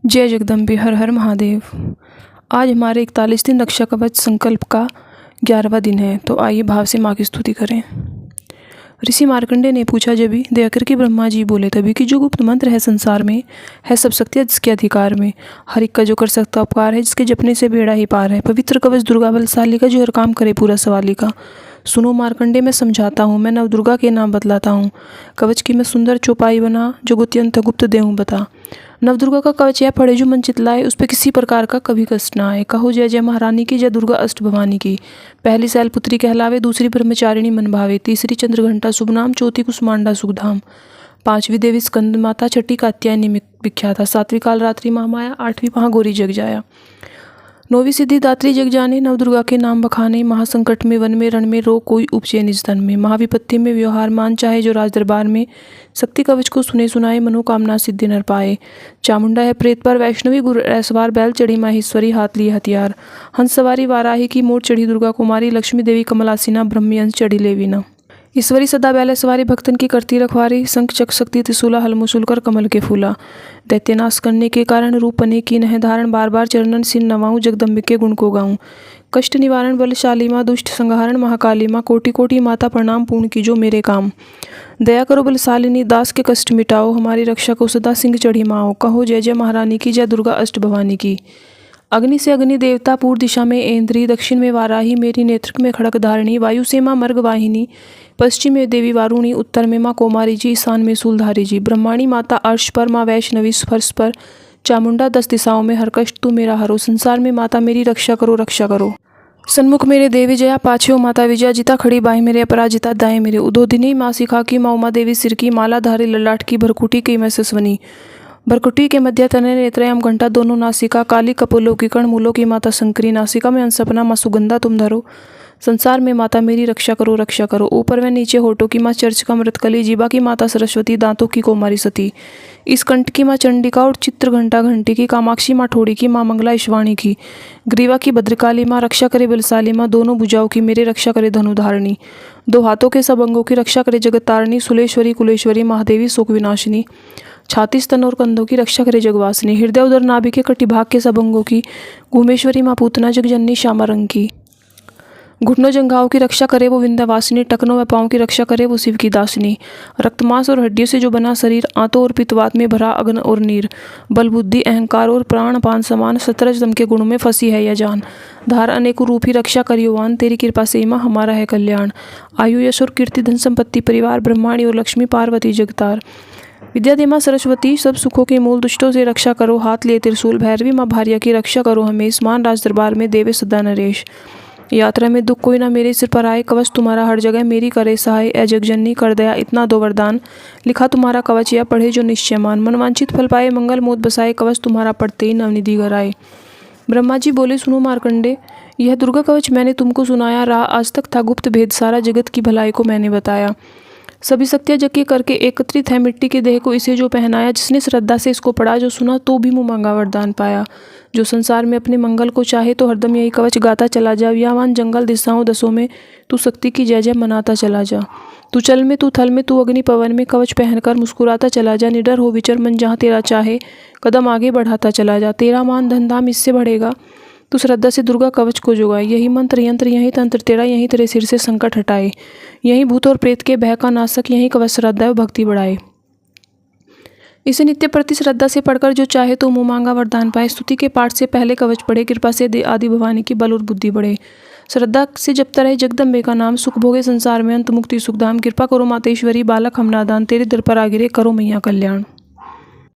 जय जगदम्बे, हर हर महादेव। आज हमारे 41 दिन रक्षा कवच संकल्प का 11वां दिन है, तो आइए भाव से माँ की स्तुति करें। ऋषि मार्कंडेय ने पूछा जभी, दया करके ब्रह्मा जी बोले तभी कि जो गुप्त मंत्र है संसार में, है सब शक्तियाँ जिसके अधिकार में, हर एक का जो कर सकता उपकार है, जिसके जपने से बेड़ा ही पार है, पवित्र कवच दुर्गा बलशाली का जो हर काम करे पूरा सवाली का। सुनो मार्कंडेय, मैं समझाता हूँ, मैं नव दुर्गा के नाम बतलाता हूँ। कवच की मैं सुंदर चौपाई बना, जो गुत्यंत गुप्त देहूँ बता। नवदुर्गा का कवच यह पढ़े जो मन चितलाए, उस पे किसी प्रकार का कभी कष्ट ना आए। कहो जय जय महारानी की, जय दुर्गा अष्ट भवानी की। पहली शैलपुत्री कहलावे, दूसरी ब्रह्मचारिणी मन भावे, तीसरी चंद्रघंटा शुभ नाम, चौथी कुसुमांडा सुखधाम, पांचवी देवी स्कंद माता, छठी कात्यायनी विख्याता, सातवीं कालरात्रि महामाया, आठवीं महागौरी जग जाया, नौवीं सिद्धि दात्री जग जाने। नवदुर्गा के नाम बखाने, महासंकट में वन में रण में रो कोई उपजे निज तन में, महाविपत्ति में व्यवहार मान चाहे जो राज दरबार में, शक्ति कवच को सुने सुनाए मनोकामना सिद्धि नर पाए। चामुंडा है प्रेत पर वैष्णवी, गुरु ऐसवार बैल चढ़ी माहेश्वरी, हाथ लिए हथियार, हंस सवारी वाराही की, मोर चढ़ी दुर्गा कुमारी, लक्ष्मी देवी कमलासीना, ब्रह्मयंश चढ़ी लेवीना, ईश्वरी सदा बैल सवारी, भक्तन की करती रखवारी, शंख चक्र शक्ति त्रिशूला, हल मुसुल कर कमल के फूला, दैत्यनाश करने के कारण रूप बने की नह धारण, बार बार चरणन सिर नवाऊं, जगदम्बे के गुण को गाऊं। कष्ट निवारण बलशाली माँ, दुष्ट संहारण महाकाली माँ, कोटि कोटि माता प्रणाम, पूर्ण कीजो मेरे काम। दया करो बलशालिनी, दास के कष्ट मिटाओ, हमारी रक्षा को सदा सिंह चढ़ी माओ। कहो जय जय महारानी की, जय दुर्गा अष्ट भवानी की। अग्नि से अग्नि देवता, पूर्व दिशा में ऐन्द्री, दक्षिण में वाराही, मेरी नेत्र में खड़क धारिणी, वायु से माँ मर्ग वाहिनी, पश्चिम में देवी वारुणी, उत्तर में माँ कोमारी जी, ईशान में शूलधारी जी, ब्रह्माणी माता अर्श पर, माँ वैष्णवी स्पर्श पर, चामुंडा 10 दिशाओं में, हर कष्ट तू मेरा हरो, संसार में माता मेरी रक्षा करो रक्षा करो। सन्मुख मेरे देवी जया, पाछे हो माता विजया, जिता खड़ी बाई मेरे अपराजिता, दाएं मेरे उदोदिनी, माँ शिखा की, माँ उमा देवी सिर की, माला धारी ललाट की, भरकुटी की मैं ससवनी, भरकुटी के मध्य तने नेत्रयाम घंटा, दोनों नासिका, काली कपोलों की कर्ण, मूलों की माता शंकरी, नासिका में अंसपना, माँ सुगंधा तुम धरो, संसार में माता मेरी रक्षा करो रक्षा करो। ऊपर व नीचे होठों की माँ चर्चिका मृतकली, जीवा की माता सरस्वती, दांतों की कौमारी सती, इस कंठ की माँ चंडिका और चित्र घंटा घंटी की, कामाक्षी माँ ठोड़ी की, माँ मंगला ईशवाणी की, ग्रीवा की भद्रकाली माँ, रक्षा करे बलशाली माँ, दोनों भुजाओं की मेरे रक्षा करे धनुधारिणी, दो हाथों के सब अंगों की रक्षा करे जगत तारिणी, सुलेश्वरी कुलेश्वरी महादेवी शोक विनाशिनी, छाती स्तन और कंधों की रक्षा करे जगवासिनी, हृदय उदर नाभि के कटिभाग के सब अंगों की, घूमेश्वरी माँ पूतना जगजननी श्यामा रंग की, घुटनों जंघाओं की रक्षा करे वो विंध्यवासिनी, टखनों व पाँव की रक्षा करे वो शिव की दासिनी, रक्तमांस और हड्डियों से जो बना शरीर, आंतों और पित्तवात में भरा अग्न और नीर, बल बुद्धि अहंकार और प्राण पान समान, 17 दम के गुणों में फंसी है यह जान, धार अनेकों रूप ही रक्षा करियोवान, तेरी कृपा से माँ हमारा है कल्याण, आयु यश और कीर्ति धन संपत्ति परिवार, ब्रह्माणी और लक्ष्मी पार्वती जगतार, विद्या दे माँ सरस्वती, सब सुखों के मूल, दुष्टों से रक्षा करो, हाथ लिए त्रिशूल, भैरवी माँ भार्या की रक्षा करो हमेश, मान राज दरबार में देवे सदा नरेश, यात्रा में दुख कोई ना मेरे सिर पर आए, कवच तुम्हारा हर जगह मेरी करे सहाय, ए जगजननी कर दया इतना दो वरदान, लिखा तुम्हारा कवच या पढ़े जो निश्चय मान, मनवांछित फल पाए मंगल मोद बसाए, कवच तुम्हारा पढ़ते ही नवनिधि घर आए। ब्रह्मा जी बोले सुनो मार्कंडे, यह दुर्गा कवच मैंने तुमको सुनाया, रहा आज तक था गुप्त भेद, सारा जगत की भलाई को मैंने बताया, सभी शक्तियाँ जग करके एकत्रित है मिट्टी के देह को इसे जो पहनाया, जिसने श्रद्धा से इसको पढ़ा जो सुना तो भी मुँह मांगा वरदान पाया, जो संसार में अपने मंगल को चाहे तो हरदम यही कवच गाता चला जा, यावान जंगल दिशाओं दसों में तू शक्ति की जय जय मनाता चला जा, तू चल में तू थल में तू अग्नि पवन में, कवच पहनकर मुस्कुराता चला जा, निडर हो विचर मन जहाँ तेरा चाहे, कदम आगे बढ़ाता चला जा, तेरा मान धन धाम इससे बढ़ेगा, तू श्रद्धा से दुर्गा कवच को जुगाए, यही मंत्र यंत्र यही तंत्र तेरा, यही तेरे सिर से संकट हटाए, यही भूत और प्रेत के भय का नाशक, यही कवच श्रद्धा व भक्ति बढ़ाए, इसे नित्य प्रति श्रद्धा से पढ़कर जो चाहे तो मुँह मांगा वरदान पाए, स्तुति के पाठ से पहले कवच पढ़े, कृपा से आदि भवानी की बल और बुद्धि बढ़े, श्रद्धा से जपता रहे जगदम्बे का नाम, सुख भोगे संसार में अंत मुक्ति सुखधाम, कृपा करो मातेश्वरी बालक हम नादान, तेरे दर पर आ गिरे करो मैया कल्याण।